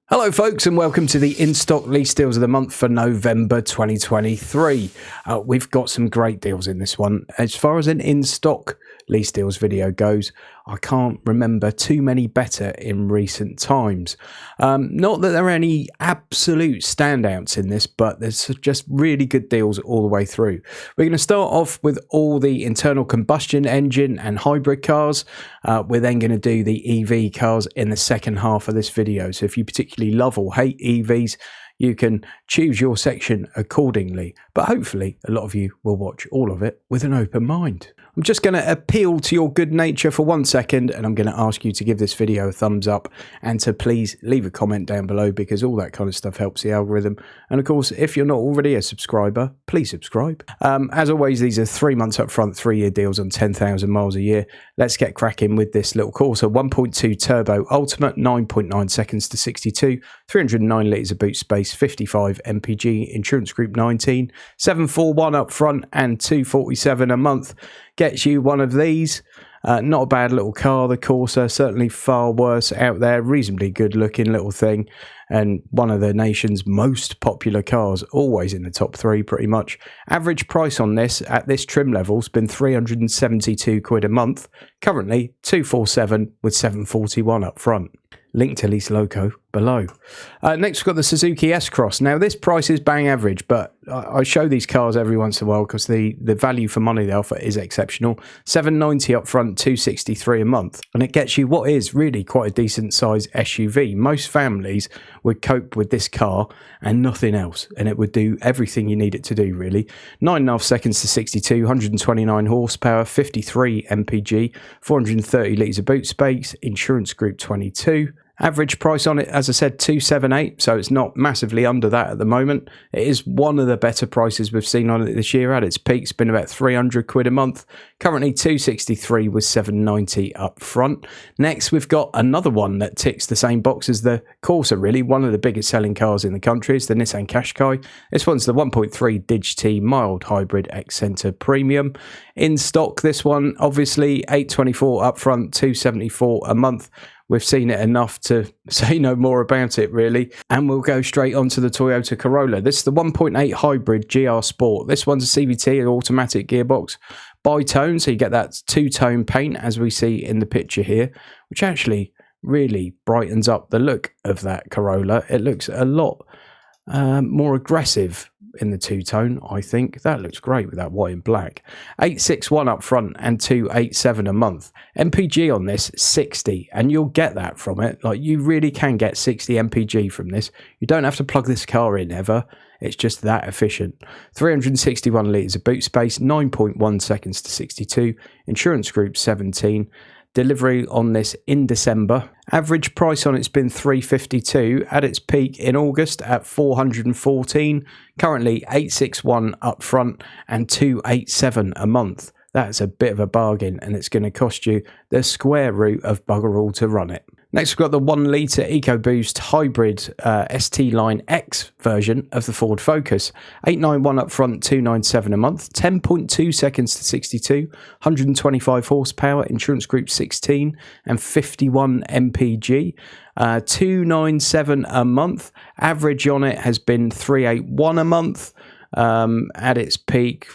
Hello folks and welcome to the in-stock lease deals of the month for November 2023. We've got some great deals in this one. As far as an in-stock lease deals video goes, I can't remember too many better in recent times. Not that there are any absolute standouts in this, but there's just really good deals all the way through. We're going to start off with all the internal combustion engine and hybrid cars. We're then going to do the EV cars in the second half of this video. So if you particularly love or hate EVs, you can choose your section accordingly. But hopefully a lot of you will watch all of it with an open mind. I'm just going to appeal to your good nature for 1 second, and I'm going to ask you to give this video a thumbs up and to please leave a comment down below, because all that kind of stuff helps the algorithm. And of course, if you're not already a subscriber, please subscribe. As always, these are 3 months up front, 3-year deals on 10,000 miles a year. Let's get cracking with this little Corsa 1.2 turbo ultimate, 9.9 seconds to 62, 309 litres of boot space, 55 mpg, insurance group 19, 741 up front and 247 a month. Gets you one of these. Not a bad little car, the Corsa, certainly far worse out there. Reasonably good looking little thing, and one of the nation's most popular cars, always in the top 3 pretty much. Average price on this at this trim level has been £372 a month, currently 247 with 741 up front. Link to LeaseLoco below. Next, we've got the Suzuki S-Cross. Now, this price is bang average, but I show these cars every once in a while because the value for money they offer is exceptional. $790 up front, $263 a month. And it gets you what is really quite a decent size SUV. Most families would cope with this car and nothing else, and it would do everything you need it to do, really. 9.5 seconds to 62, 129 horsepower, 53 mpg, 430 litres of boot space, insurance group 22. Average price on it, as I said, 278, so it's not massively under that at the moment. It is one of the better prices we've seen on it this year. At its peak, it's been about £300 a month. Currently 263 with 790 up front. Next, we've got another one that ticks the same box as the Corsa, really. One of the biggest selling cars in the country is the Nissan Qashqai. This one's the 1.3 𝙇𝙄𝙉𝙉𝙉𝙉𝙉 mild hybrid X-Centre Premium. In stock, this one, obviously, 824 up front, 274 a month. We've seen it enough to say no more about it, really. And we'll go straight on to the Toyota Corolla. This is the 1.8 hybrid GR Sport. This one's a CVT, an automatic gearbox, bi-tone, so you get that two-tone paint, as we see in the picture here, which actually really brightens up the look of that Corolla. It looks a lot more aggressive in the two-tone, I think. That looks great with that white and black. 861 up front and 287 a month. MPG on this 60, and you'll get that from it. Like, you really can get 60 MPG from this. You don't have to plug this car in ever. It's just that efficient. 361 litres of boot space, 9.1 seconds to 62, insurance group 17. Delivery on this in December. Average price on it's been $352. At its peak in August at $414. Currently $861 up front and $287 a month. That's a bit of a bargain, and it's going to cost you the square root of bugger all to run it. Next, we've got the 1 litre EcoBoost hybrid ST Line X version of the Ford Focus. 891 up front, 297 a month, 10.2 seconds to 62, 125 horsepower, insurance group 16, and 51 mpg. 297 a month. Average on it has been 381 a month. At its peak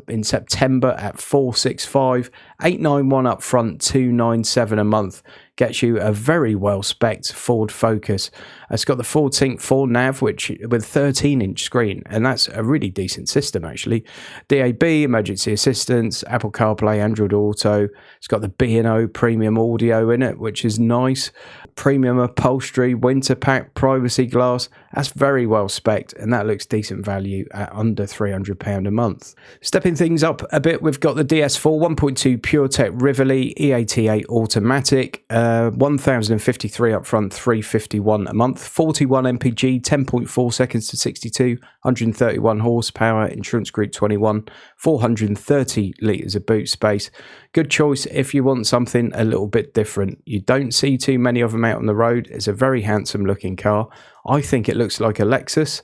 in September at 465, 891 up front, 297 a month. Gets you a very well spec'd Ford Focus. It's got the Ford Sync 4 nav, which with 13-inch screen, and that's a really decent system actually. DAB, emergency assistance, Apple CarPlay, Android Auto. It's got the B&O premium audio in it, which is nice. Premium upholstery, winter pack, privacy glass. That's very well spec'd, and that looks decent value at under £300 a month. Stepping things up a bit, we've got the DS4 1.2 PureTech Rivoli E88 automatic. 1,053 up front, 351 a month, 41 mpg, 10.4 seconds to 62, 131 horsepower, insurance group 21, 430 litres of boot space. Good choice if you want something a little bit different. You don't see too many of them out on the road. It's a very handsome looking car. I think it looks like a Lexus.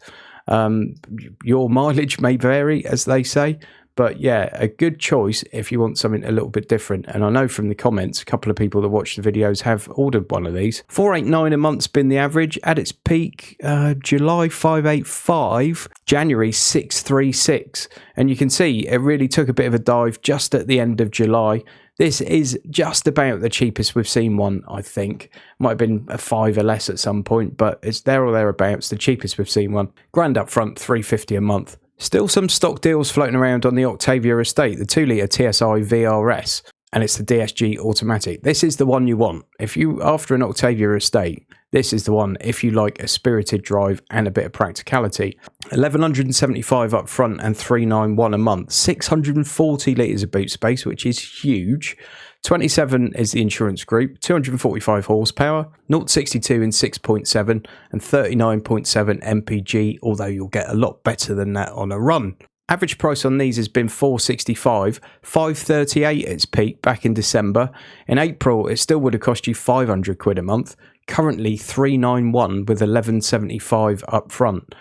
Your mileage may vary, as they say, But yeah, a good choice if you want something a little bit different. And I know from the comments, a couple of people that watch the videos have ordered one of these. 489 a month's been the average. At its peak, July 585, January 636. And you can see it really took a bit of a dive just at the end of July. This is just about the cheapest we've seen one, I think. Might have been a $5 or less at some point, but it's there or thereabouts, the cheapest we've seen one. Grand up front, $350 a month. Still some stock deals floating around on the Octavia estate, the 2-litre TSI VRS, and it's the DSG automatic. This is the one you want. If you after an Octavia estate, this is the one if you like a spirited drive and a bit of practicality. 1,175 up front and 391 a month. 640 litres of boot space, which is huge. 27 is the insurance group, 245 horsepower, 0-62 in 6.7 and 39.7 mpg, although you'll get a lot better than that on a run. Average price on these has been $465, $538 at its peak back in December. In April, it still would have cost you £500 a month. Currently $391 with $1,175 up front.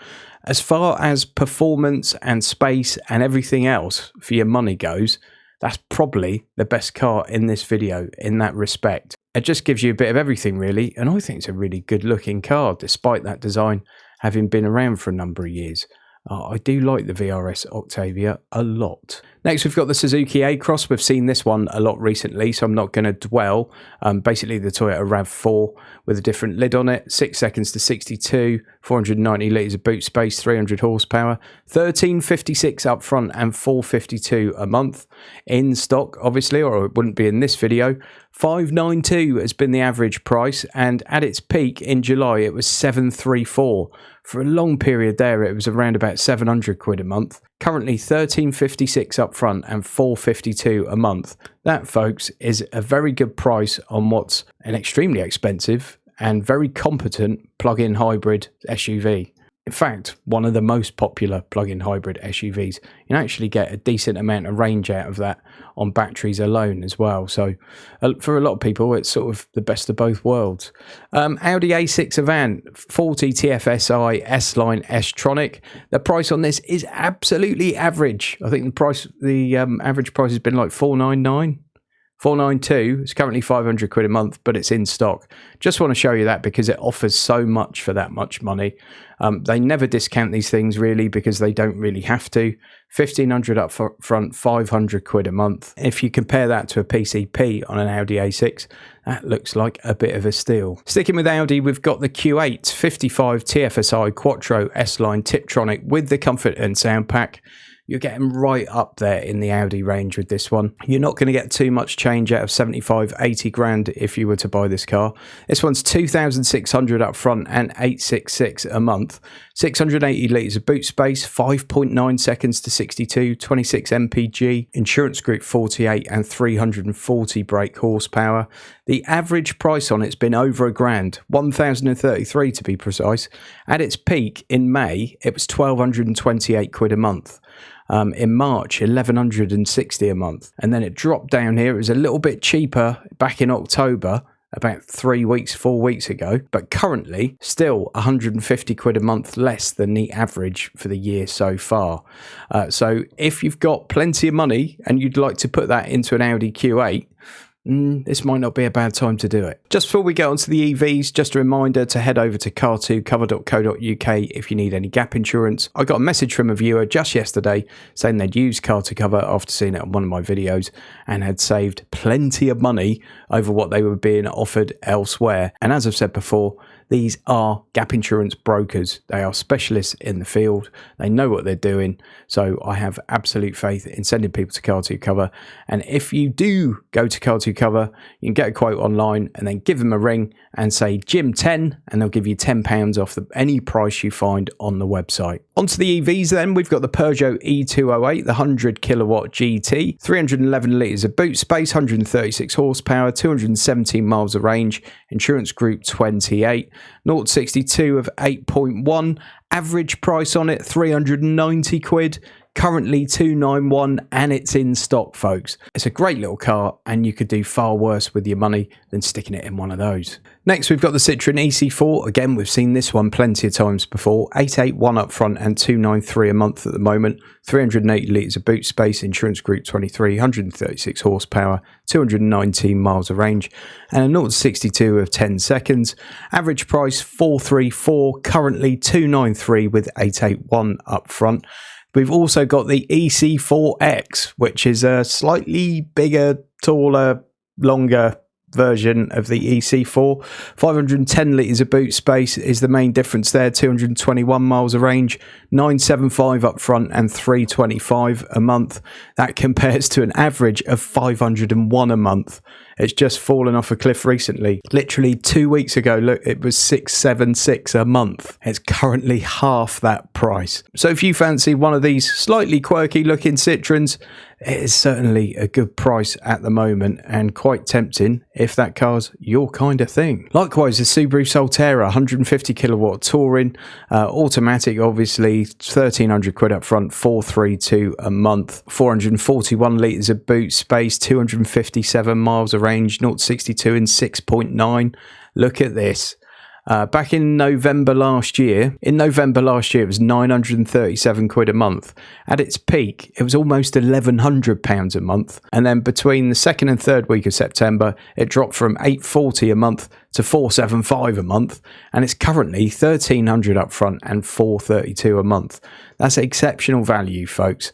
As far as performance and space and everything else for your money goes, that's probably the best car in this video in that respect. It just gives you a bit of everything really, and I think it's a really good looking car despite that design having been around for a number of years. I do like the VRS Octavia a lot. Next, we've got the Suzuki A-Cross. We've seen this one a lot recently, so I'm not going to dwell. Basically, the Toyota RAV4 with a different lid on it. 6 seconds to 62, 490 litres of boot space, 300 horsepower. $1,356 up front and $452 a month. In stock, obviously, or it wouldn't be in this video. $592 has been the average price, and at its peak in July, it was $734. For a long period there, it was around about £700 a month. Currently $1,356 up front and $452 a month. That, folks, is a very good price on what's an extremely expensive and very competent plug-in hybrid SUV. In fact, one of the most popular plug-in hybrid SUVs. You can actually get a decent amount of range out of that on batteries alone as well. So for a lot of people, it's sort of the best of both worlds. Audi A6 Avant, 40 TFSI S-Line S-Tronic. The price on this is absolutely average. I think the average price has been like $499. $492. It's currently £500 a month, but it's in stock. Just want to show you that because it offers so much for that much money. They never discount these things really because they don't really have to. $1,500 up front, £500 a month. If you compare that to a PCP on an Audi A6, that looks like a bit of a steal. Sticking with Audi, we've got the Q8 55 TFSI Quattro S-Line Tiptronic with the comfort and sound pack. You're getting right up there in the Audi range with this one. You're not going to get too much change out of 75, 80 grand if you were to buy this car. This one's 2,600 up front and 866 a month. 680 litres of boot space, 5.9 seconds to 62, 26 mpg, insurance group 48 and 340 brake horsepower. The average price on it's been over £1,000, 1,033 to be precise. At its peak in May, it was £1,228 a month. In March, 1,160 a month. And then it dropped down here. It was a little bit cheaper back in October, about 4 weeks ago. But currently, still £150 a month less than the average for the year so far. So if you've got plenty of money and you'd like to put that into an Audi Q8, this might not be a bad time to do it. Just before we get onto the EVs, just a reminder to head over to car2cover.co.uk if you need any gap insurance. I got a message from a viewer just yesterday saying they'd used Car2Cover after seeing it on one of my videos and had saved plenty of money over what they were being offered elsewhere. And as I've said before, these are gap insurance brokers. They are specialists in the field. They know what they're doing. So I have absolute faith in sending people to Car2Cover. And if you do go to Car2Cover, you can get a quote online and then give them a ring and say Jim10 and they'll give you £10 off any price you find on the website. Onto the EVs then, we've got the Peugeot E208, the 100 kilowatt GT, 311 litres of boot space, 136 horsepower, 217 miles of range, insurance group 28, 0-62 of 8.1, average price on it £390, currently 291, and it's in stock, folks. It's a great little car, and you could do far worse with your money than sticking it in one of those. Next, we've got the Citroen EC4. Again, we've seen this one plenty of times before. 881 up front and 293 a month at the moment. 380 litres of boot space, insurance group 23, 136 horsepower, 219 miles of range, and a 0 to 62 of 10 seconds. Average price 434, currently 293 with 881 up front. We've also got the EC4X, which is a slightly bigger, taller, longer version of the EC4. 510 litres of boot space is the main difference there. 221 miles of range, 975 up front and 325 a month. That compares to an average of 501 a month. It's just fallen off a cliff recently. Literally 2 weeks ago, look, it was 676 a month. It's currently half that price. So if you fancy one of these slightly quirky looking Citroens, it is certainly a good price at the moment and quite tempting if that car's your kind of thing. Likewise, the Subaru Solterra, 150 kilowatt touring, automatic, obviously, 1,300 quid up front, 432 a month, 441 litres of boot space, 257 miles of range, 0 to 62 in 6.9. Look at this. Back in November last year, it was 937 quid a month. At its peak, it was almost £1,100 a month. And then between the second and third week of September, it dropped from 840 a month to 475 a month. And it's currently 1,300 up front and 432 a month. That's exceptional value, folks.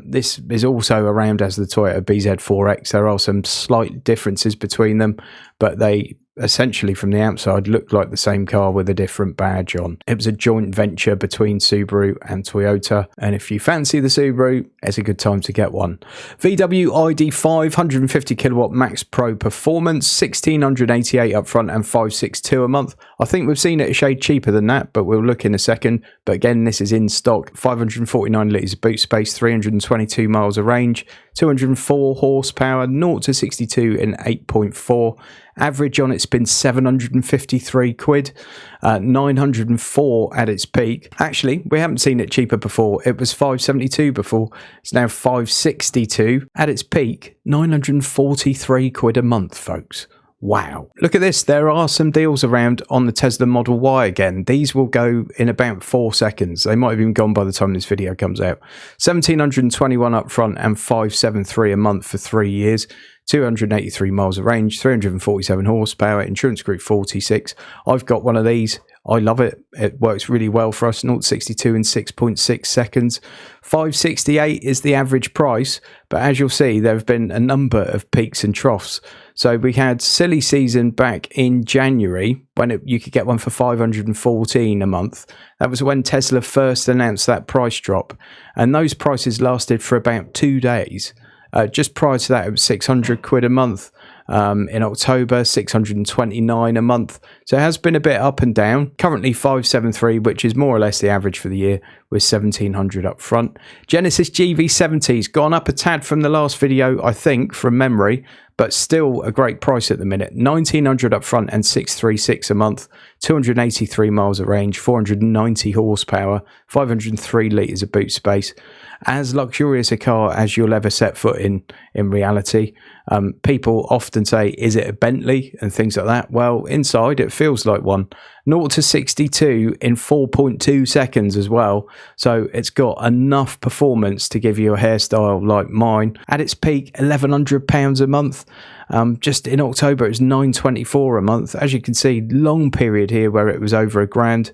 This is also around as the Toyota BZ4X. There are some slight differences between them, but they essentially from the outside looked like the same car with a different badge on. It was a joint venture between Subaru and Toyota, and if you fancy the Subaru, it's a good time to get one. VW ID.5, 150 kilowatt Max Pro Performance, 1,688 up front and 562 a month. I think we've seen it a shade cheaper than that, but we'll look in a second. But again, this is in stock. 549 litres of boot space, 322 miles of range, 204 horsepower, 0 to 62 in 8.4. Average on it's been 753 quid, 904 at its peak. Actually, we haven't seen it cheaper before. It was 572 before. It's now 562. At its peak, 943 quid a month, folks. Wow. Look at this. There are some deals around on the Tesla Model Y again. These will go in about 4 seconds. They might have even gone by the time this video comes out. 1,721 up front and 573 a month for 3 years. 283 miles of range, 347 horsepower, insurance group 46. I've got one of these. I love it. It works really well for us. 0 to 62 in 6.6 seconds. 568 is the average price, but as you'll see, there have been a number of peaks and troughs. So we had silly season back in January when you could get one for 514 a month. That was when Tesla first announced that price drop, and those prices lasted for about 2 days. Just prior to that, it was 600 quid a month. In October, 629 a month. So it has been a bit up and down. Currently 573, which is more or less the average for the year, with 1,700 up front. Genesis GV70's gone up a tad from the last video, I think, from memory, but still a great price at the minute. 1,900 up front and 636 a month. 283 miles of range, 490 horsepower, 503 litres of boot space. As luxurious a car as you'll ever set foot in reality. People often say, is it a Bentley and things like that? Well, inside it feels like one. 0 to 62 in 4.2 seconds as well. So it's got enough performance to give you a hairstyle like mine. At its peak, £1,100 a month. Just in October, it was $924 a month. As you can see, long period here where it was over £1,000.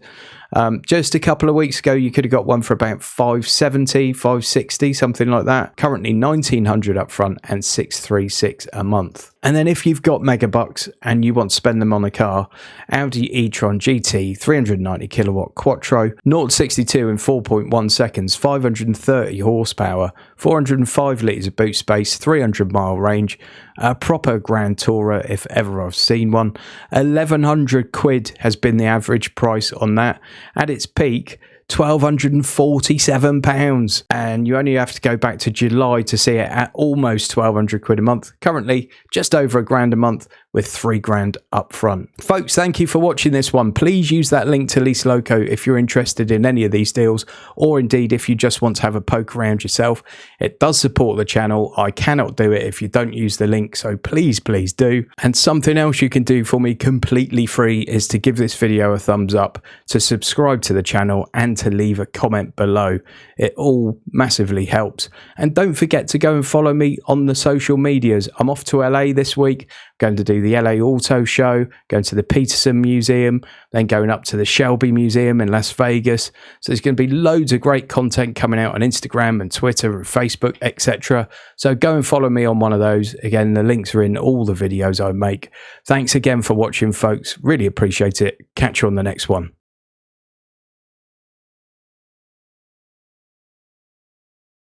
Just a couple of weeks ago, you could have got one for about 570, 560, something like that. Currently 1,900 up front and 636 a month. And then if you've got mega bucks and you want to spend them on a car, Audi e-tron GT 390 kilowatt Quattro, 0 to 62 in 4.1 seconds, 530 horsepower, 405 litres of boot space, 300 mile range, a proper Grand Tourer if ever I've seen one. 1,100 quid has been the average price on that. At its peak, £1,247, and you only have to go back to July to see it at almost 1,200 quid a month. Currently just over £1,000 a month with $3,000 up front. Folks, thank you for watching this one. Please use that link to LeaseLoco if you're interested in any of these deals, or indeed if you just want to have a poke around yourself. It does support the channel. I cannot do it if you don't use the link, so please do. And something else you can do for me completely free is to give this video a thumbs up, to subscribe to the channel, and to leave a comment below. It all massively helps. And don't forget to go and follow me on the social medias. I'm off to LA this week, going to do the LA Auto Show, going to the Peterson Museum, then going up to the Shelby Museum in Las Vegas. So there's going to be loads of great content coming out on Instagram and Twitter and Facebook, etc. So go and follow me on one of those. Again, the links are in all the videos I make. Thanks again for watching, folks. Really appreciate it. Catch you on the next one.